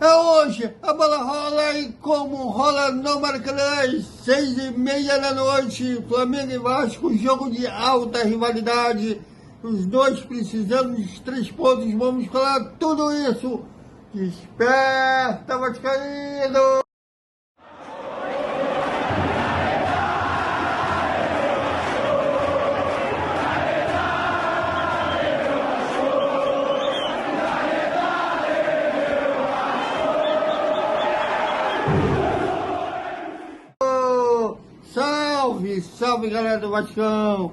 É hoje, a bola rola e como rola no Maracanã, às 6h30 da noite, Flamengo e Vasco, jogo de alta rivalidade, os dois precisando de 3 pontos, vamos falar tudo isso. Desperta, Vascaíno! Salve, salve galera do Vascão!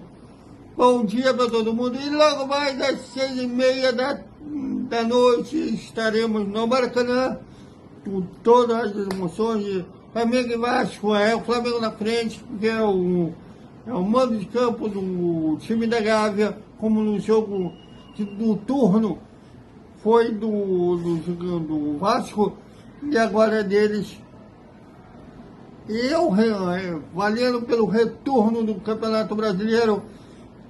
Bom dia para todo mundo e logo mais às 6h30 da noite estaremos no Maracanã com todas as emoções de Flamengo e Vasco. É o Flamengo na frente, porque é o mando de campo do time da Gávea, como no jogo do turno foi do Vasco e agora é deles. E valendo pelo retorno do Campeonato Brasileiro,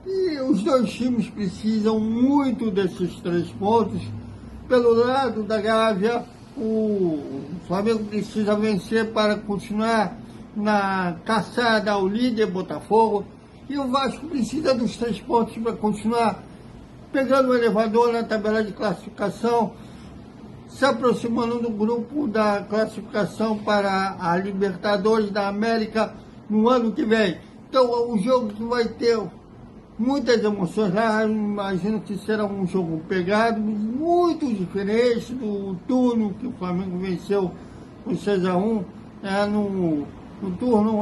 e os dois times precisam muito desses 3 pontos. Pelo lado da Gávea, o Flamengo precisa vencer para continuar na caçada ao líder Botafogo, e o Vasco precisa dos 3 pontos para continuar pegando o elevador na tabela de classificação, se aproximando do grupo da classificação para a Libertadores da América no ano que vem. Então é um jogo que vai ter muitas emoções lá, imagino que será um jogo pegado, muito diferente do turno que o Flamengo venceu por 6-1, no turno,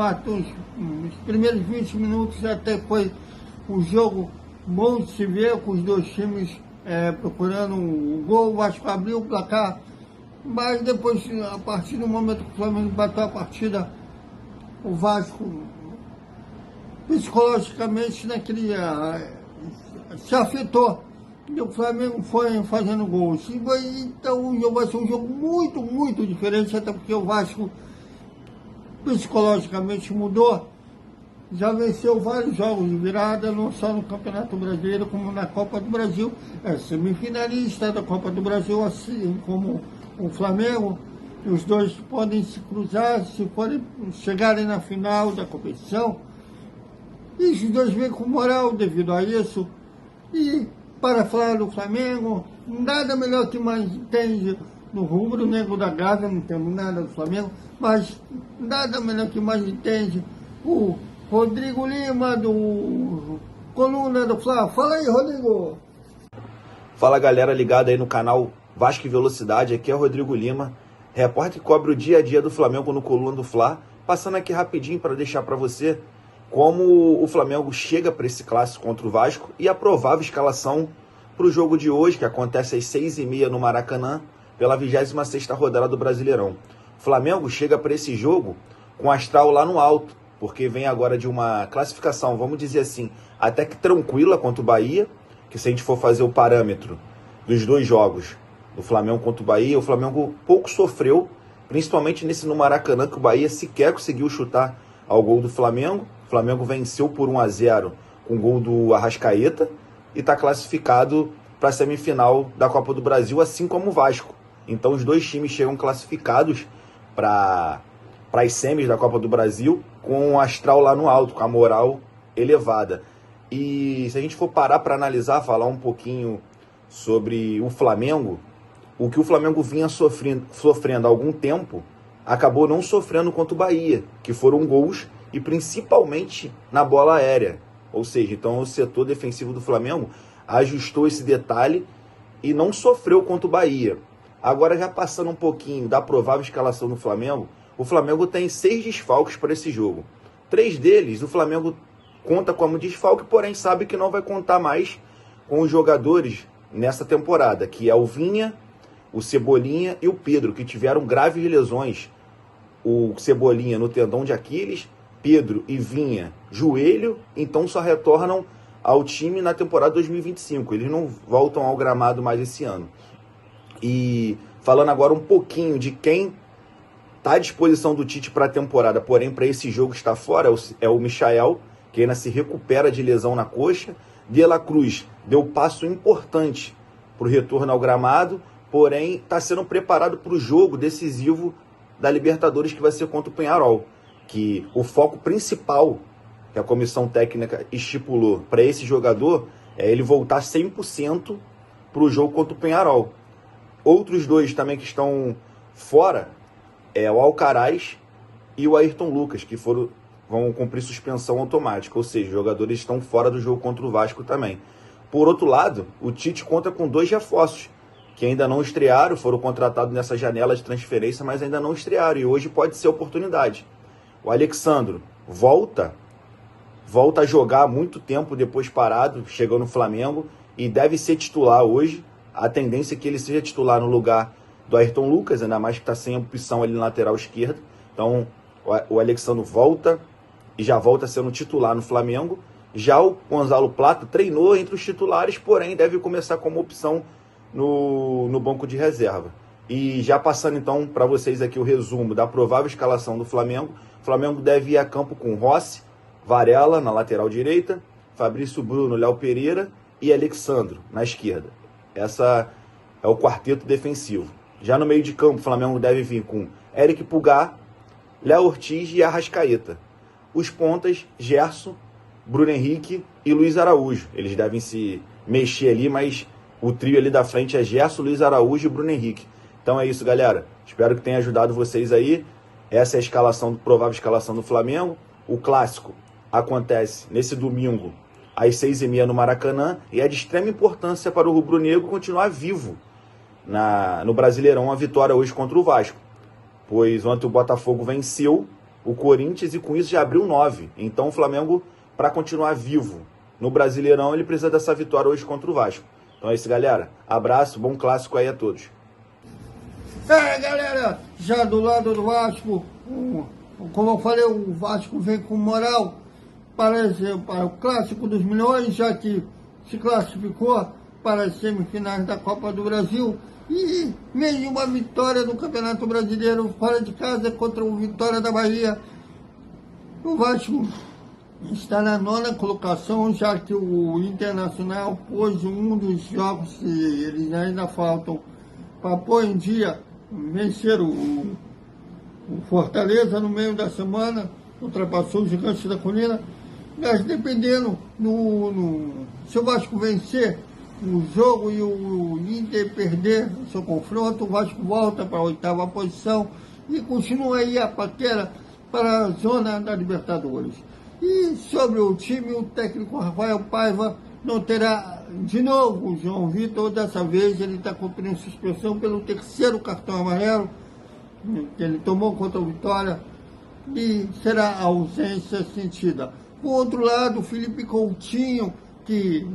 nos primeiros 20 minutos até foi um jogo bom de se ver, com os dois times procurando o gol. O Vasco abriu o placar, mas depois, a partir do momento que o Flamengo bateu a partida, o Vasco psicologicamente se afetou e o Flamengo foi fazendo gols. Então o jogo vai ser um jogo muito, muito diferente, até porque o Vasco psicologicamente mudou. Já venceu vários jogos de virada, não só no Campeonato Brasileiro, como na Copa do Brasil. É semifinalista da Copa do Brasil, assim como o Flamengo. Os dois podem se cruzar se chegarem na final da competição. E os dois vêm com moral devido a isso. E para falar do Flamengo, nada melhor que mais entende no rubro-negro da Gávea, não temos nada do Flamengo, mas nada melhor que mais entende o Rodrigo Lima, do Coluna do Fla. Fala aí, Rodrigo! Fala galera ligada aí no canal Vasco e Velocidade, aqui é o Rodrigo Lima, repórter que cobre o dia a dia do Flamengo no Coluna do Fla, passando aqui rapidinho para deixar para você como o Flamengo chega para esse clássico contra o Vasco e a provável escalação para o jogo de hoje, que acontece às 6h30 no Maracanã, pela 26ª rodada do Brasileirão. O Flamengo chega para esse jogo com o astral lá no alto, porque vem agora de uma classificação, vamos dizer assim, até que tranquila contra o Bahia, que se a gente for fazer o parâmetro dos 2 jogos do Flamengo contra o Bahia, o Flamengo pouco sofreu, principalmente nesse no Maracanã, que o Bahia sequer conseguiu chutar ao gol do Flamengo. O Flamengo venceu por 1-0 com o gol do Arrascaeta e está classificado para a semifinal da Copa do Brasil, assim como o Vasco. Então os dois times chegam classificados para as semis da Copa do Brasil, com o astral lá no alto, com a moral elevada. E se a gente for parar para analisar, falar um pouquinho sobre o Flamengo, o que o Flamengo vinha sofrendo há algum tempo, acabou não sofrendo contra o Bahia, que foram gols e principalmente na bola aérea. Ou seja, então o setor defensivo do Flamengo ajustou esse detalhe e não sofreu contra o Bahia. Agora, já passando um pouquinho da provável escalação do Flamengo, o Flamengo tem 6 desfalques para esse jogo. 3 deles o Flamengo conta como desfalque, porém sabe que não vai contar mais com os jogadores nessa temporada, que é o Vinha, o Cebolinha e o Pedro, que tiveram graves lesões. O Cebolinha no tendão de Aquiles, Pedro e Vinha joelho, então só retornam ao time na temporada 2025. Eles não voltam ao gramado mais esse ano. E falando agora um pouquinho de quem está à disposição do Tite para a temporada, porém para esse jogo está fora, é o Michael, que ainda se recupera de lesão na coxa. De La Cruz deu passo importante para o retorno ao gramado, porém está sendo preparado para o jogo decisivo da Libertadores, que vai ser contra o Peñarol, que o foco principal que a comissão técnica estipulou para esse jogador é ele voltar 100% para o jogo contra o Peñarol. Outros dois também que estão fora é o Alcaraz e o Ayrton Lucas, que vão cumprir suspensão automática, ou seja, os jogadores estão fora do jogo contra o Vasco também. Por outro lado, o Tite conta com 2 reforços, que ainda não estrearam, foram contratados nessa janela de transferência, mas ainda não estrearam, e hoje pode ser oportunidade. O Alexandro volta a jogar há muito tempo depois parado, chegou no Flamengo, e deve ser titular hoje. A tendência é que ele seja titular no lugar do Ayrton Lucas, ainda mais que está sem opção ali na lateral esquerda. Então, o Alexandro volta e já volta sendo titular no Flamengo. Já o Gonzalo Plata treinou entre os titulares, porém deve começar como opção no banco de reserva. E já passando então para vocês aqui o resumo da provável escalação do Flamengo. O Flamengo deve ir a campo com Rossi, Varela na lateral direita, Fabrício Bruno, Léo Pereira e Alexandro na esquerda. Essa é o quarteto defensivo. Já no meio de campo, o Flamengo deve vir com Eric Pulgar, Léo Ortiz e Arrascaeta. Os pontas, Gerson, Bruno Henrique e Luiz Araújo. Eles devem se mexer ali, mas o trio ali da frente é Gerson, Luiz Araújo e Bruno Henrique. Então é isso, galera. Espero que tenha ajudado vocês aí. Essa é a escalação, provável escalação do Flamengo. O clássico acontece nesse domingo, às 6h30 no Maracanã, e é de extrema importância para o rubro-negro continuar vivo no Brasileirão, a vitória hoje contra o Vasco. Pois ontem o Botafogo venceu o Corinthians e com isso já abriu 9. Então o Flamengo, para continuar vivo no Brasileirão, ele precisa dessa vitória hoje contra o Vasco. Então é isso, galera. Abraço, bom clássico aí a todos. Galera, já do lado do Vasco, como eu falei, o Vasco vem com moral para o Clássico dos Milhões, já que se classificou para as semifinais da Copa do Brasil, e mesmo uma vitória do Campeonato Brasileiro fora de casa contra o Vitória da Bahia. O Vasco está na 9ª colocação, já que o Internacional pôs um dos jogos que eles ainda faltam para pôr em dia, vencer o Fortaleza no meio da semana, ultrapassou o Gigante da Colina. Mas dependendo, se o Vasco vencer o jogo e o Inter perder o seu confronto, o Vasco volta para a 8ª posição e continua aí a paquera para a zona da Libertadores. E sobre o time, o técnico Rafael Paiva não terá de novo o João Vitor. Dessa vez ele está cumprindo suspensão pelo 3º cartão amarelo que ele tomou contra o Vitória, e será a ausência sentida. Por outro lado, o Felipe Coutinho, que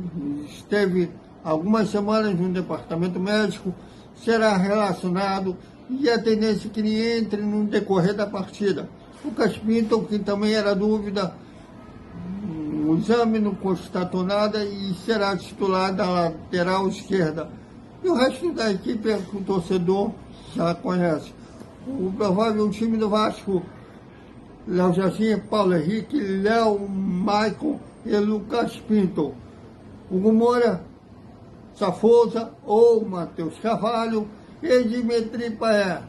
esteve algumas semanas no departamento médico, será relacionado, e a tendência é que ele entre no decorrer da partida. O Lucas Pinto, que também era dúvida, o exame não constatou nada e será titular da lateral esquerda. E o resto da equipe é que o torcedor já conhece. O provável time do Vasco: Léo Jardim, Paulo Henrique, Léo, Maicon e Lucas Pinto. Hugo Moura, Safosa ou Matheus Carvalho e Dimitri Payet.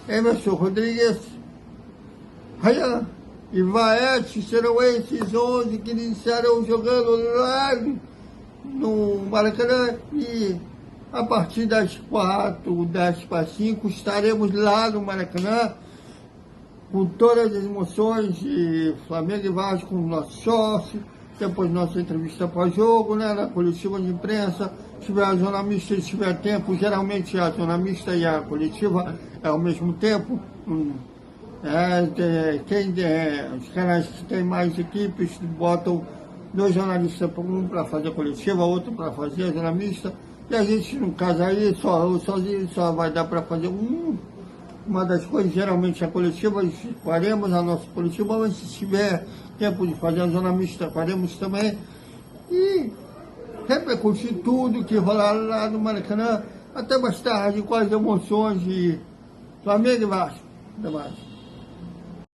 Emerson Rodrigues, Ryan e Vaete serão esses 11 que iniciarão jogando lá no Maracanã, e a partir das 4, 10:05, estaremos lá no Maracanã com todas as emoções de Flamengo e Vasco, com o nosso sócio, depois nossa entrevista pós-jogo, né, na coletiva de imprensa. Se tiver a zona mista, se tiver tempo, geralmente a zona mista e a coletiva é ao mesmo tempo. Os canais que têm mais equipes botam 2 jornalistas, um para fazer a coletiva, outro para fazer a zona mista. E a gente, no caso aí, sozinho só vai dar para fazer uma das coisas. Geralmente a coletiva, faremos a nossa coletiva, mas se tiver tempo de fazer a zona mista, faremos também. E repercutir tudo que rolar lá no Maracanã, até mais tarde, com as emoções de Flamengo e Vasco. Até mais.